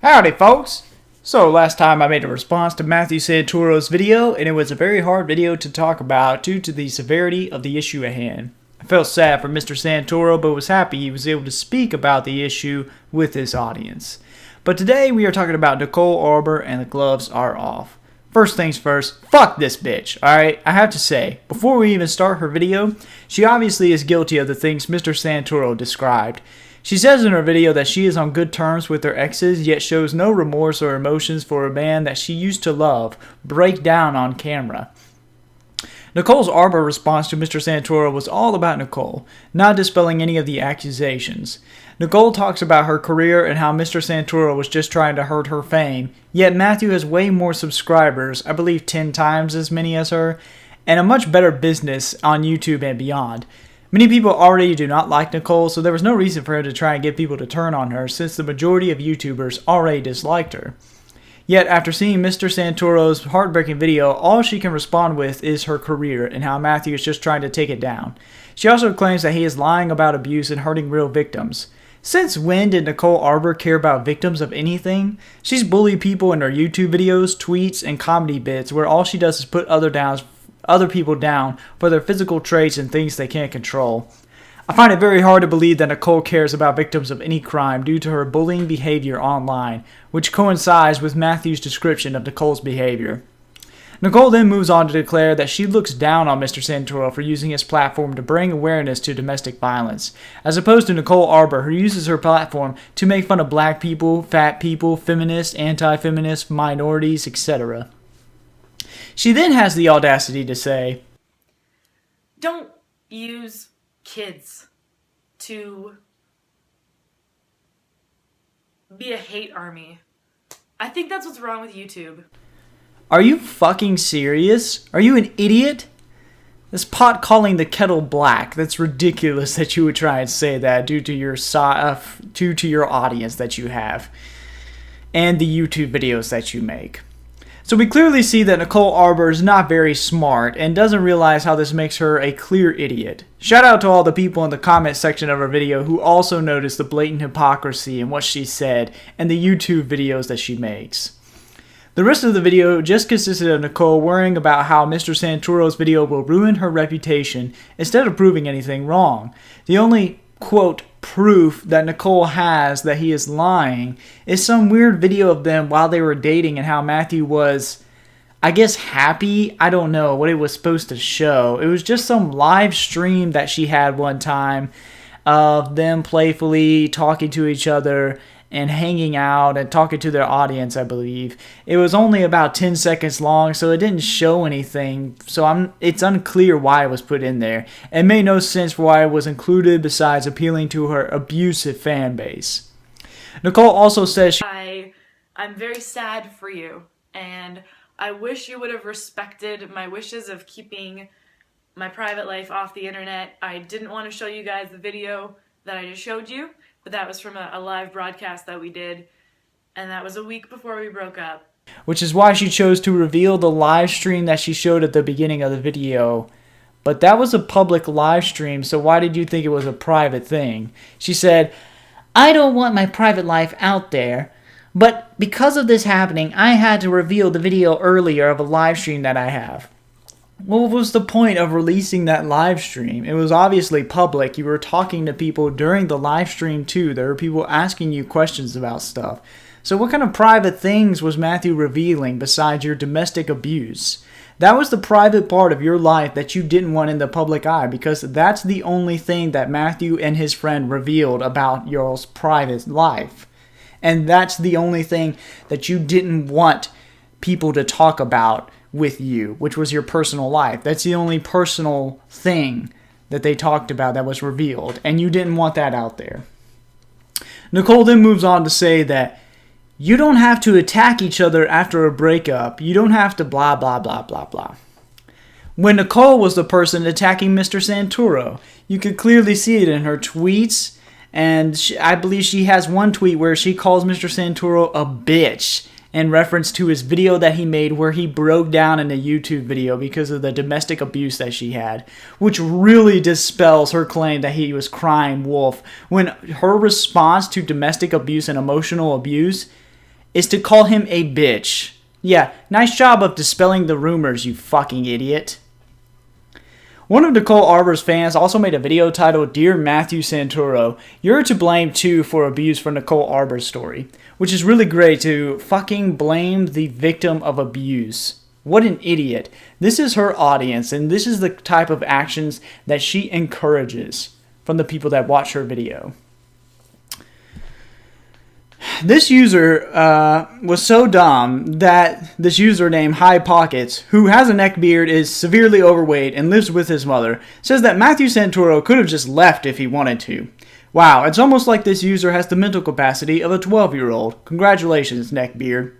Howdy, folks! So, last time I made a response to Matthew Santoro's video, and it was a very hard video to talk about due to the severity of the issue at hand. I felt sad for Mr. Santoro, but was happy he was able to speak about the issue with his audience. But today we are talking about Nicole Arbour and the gloves are off. First things first, fuck this bitch, alright? I have to say, before we even start her video, she obviously is guilty of the things Mr. Santoro described. She says in her video that she is on good terms with her exes, yet shows no remorse or emotions for a man that she used to love break down on camera. Nicole Arbour's response to Mr. Santoro was all about Nicole, not dispelling any of the accusations. Nicole talks about her career and how Mr. Santoro was just trying to hurt her fame, yet Matthew has way more subscribers, I believe 10 times as many as her, and a much better business on YouTube and beyond. Many people already do not like Nicole, so there was no reason for her to try and get people to turn on her since the majority of YouTubers already disliked her. Yet, after seeing Mr. Santoro's heartbreaking video, all she can respond with is her career and how Matthew is just trying to take it down. She also claims that he is lying about abuse and hurting real victims. Since when did Nicole Arbour care about victims of anything? She's bullied people in her YouTube videos, tweets, and comedy bits where all she does is put other people down for their physical traits and things they can't control. I find it very hard to believe that Nicole cares about victims of any crime due to her bullying behavior online, which coincides with Matthew's description of Nicole's behavior. Nicole then moves on to declare that she looks down on Mr. Santoro for using his platform to bring awareness to domestic violence, as opposed to Nicole Arbour, who uses her platform to make fun of black people, fat people, feminists, anti-feminists, minorities, etc. She then has the audacity to say, "Don't use kids to be a hate army." I think that's what's wrong with YouTube. Are you fucking serious? Are you an idiot? This pot calling the kettle black. That's ridiculous that you would try and say that due to your audience that you have and the YouTube videos that you make. So we clearly see that Nicole Arbour is not very smart and doesn't realize how this makes her a clear idiot. Shout out to all the people in the comment section of her video who also noticed the blatant hypocrisy in what she said and the YouTube videos that she makes. The rest of the video just consisted of Nicole worrying about how Mr. Santoro's video will ruin her reputation instead of proving anything wrong. The only, quote, proof that Nicole has that he is lying is some weird video of them while they were dating and how Matthew was, I guess, happy. I don't know what it was supposed to show. It was just some live stream that she had one time of them playfully talking to each other and hanging out and talking to their audience, I believe. It was only about 10 seconds long, so it didn't show anything. So it's unclear why it was put in there. It made no sense for why it was included besides appealing to her abusive fan base. Nicole also says I'm very sad for you, and I wish you would have respected my wishes of keeping my private life off the internet. I didn't want to show you guys the video that I just showed you, but that was from a live broadcast that we did, and that was a week before we broke up. Which is why she chose to reveal the live stream that she showed at the beginning of the video. But that was a public live stream, so why did you think it was a private thing? She said, "I don't want my private life out there, but because of this happening, I had to reveal the video earlier of a live stream that I have." What was the point of releasing that live stream? It was obviously public. You were talking to people during the live stream too. There were people asking you questions about stuff. So what kind of private things was Matthew revealing besides your domestic abuse? That was the private part of your life that you didn't want in the public eye, because that's the only thing that Matthew and his friend revealed about your private life. And that's the only thing that you didn't want people to talk about with you, which was your personal life. That's the only personal thing that they talked about that was revealed, and you didn't want that out there. Nicole then moves on to say that you don't have to attack each other after a breakup. You don't have to blah, blah, blah, blah, blah. When Nicole was the person attacking Mr. Santoro, you could clearly see it in her tweets, and I believe she has one tweet where she calls Mr. Santoro a bitch in reference to his video that he made where he broke down in a YouTube video because of the domestic abuse that she had, which really dispels her claim that he was crying wolf, when her response to domestic abuse and emotional abuse is to call him a bitch. Yeah, nice job of dispelling the rumors, you fucking idiot. One of Nicole Arbour's fans also made a video titled, Dear Matthew Santoro, you're to blame too for abuse for Nicole Arbour's story. Which is really great to fucking blame the victim of abuse. What an idiot. This is her audience, and this is the type of actions that she encourages from the people that watch her video. This user was so dumb that this user named High Pockets, who has a neck beard, is severely overweight, and lives with his mother, says that Matthew Santoro could have just left if he wanted to. Wow, it's almost like this user has the mental capacity of a 12-year-old. Congratulations, neckbeard.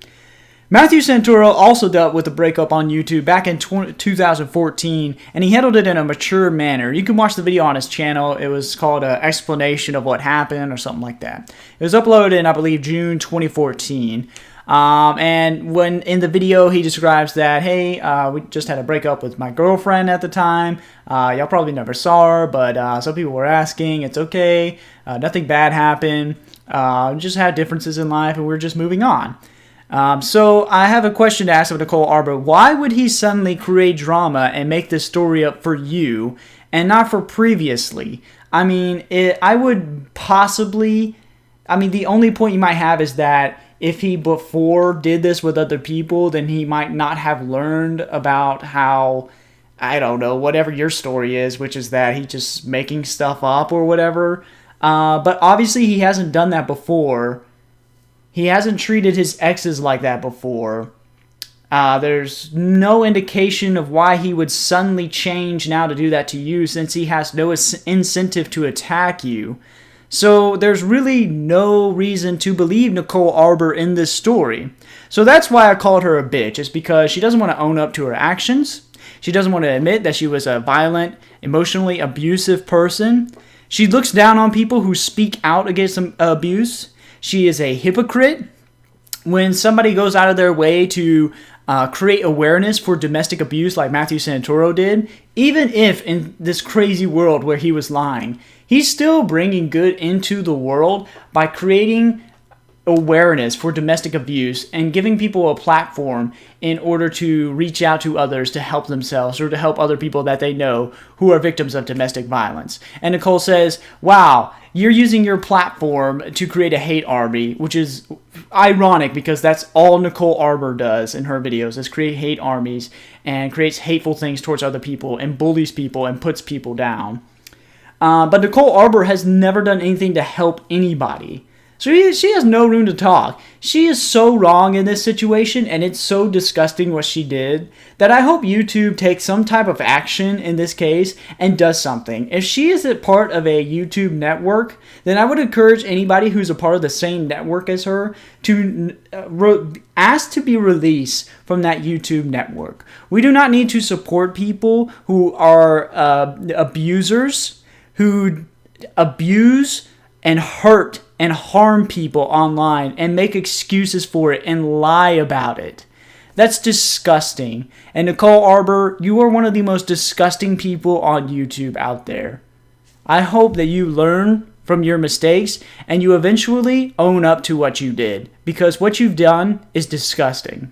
Matthew Santoro also dealt with a breakup on YouTube back in 2014, and he handled it in a mature manner. You can watch the video on his channel. It was called an explanation of what happened or something like that. It was uploaded in, I believe, June 2014. And when in the video he describes that, hey, we just had a breakup with my girlfriend at the time. Y'all probably never saw her, but some people were asking. It's okay. Nothing bad happened. Just had differences in life, and we're just moving on. So I have a question to ask of Nicole Arbour. Why would he suddenly create drama and make this story up for you and not for previously? I mean, the only point you might have is that if he before did this with other people, then he might not have learned about how, I don't know, whatever your story is, which is that he's just making stuff up or whatever. But obviously he hasn't done that before. He hasn't treated his exes like that before. There's no indication of why he would suddenly change now to do that to you, since he has no incentive to attack you. So there's really no reason to believe Nicole Arbour in this story. So that's why I called her a bitch. It's because she doesn't want to own up to her actions. She doesn't want to admit that she was a violent, emotionally abusive person. She looks down on people who speak out against abuse. She is a hypocrite. When somebody goes out of their way to create awareness for domestic abuse like Matthew Santoro did, even if in this crazy world where he was lying, he's still bringing good into the world by creating awareness for domestic abuse and giving people a platform in order to reach out to others to help themselves or to help other people that they know who are victims of domestic violence. And Nicole says, wow, you're using your platform to create a hate army, which is ironic because that's all Nicole Arbour does in her videos, is create hate armies and creates hateful things towards other people and bullies people and puts people down. But Nicole Arbour has never done anything to help anybody. So she has no room to talk. She is so wrong in this situation, and it's so disgusting what she did, that I hope YouTube takes some type of action in this case and does something. If she is a part of a YouTube network, then I would encourage anybody who's a part of the same network as her to ask to be released from that YouTube network. We do not need to support people who are abusers, who abuse and hurt and harm people online and make excuses for it and lie about it. That's disgusting. And Nicole Arbour, you are one of the most disgusting people on YouTube out there. I hope that you learn from your mistakes and you eventually own up to what you did, because what you've done is disgusting.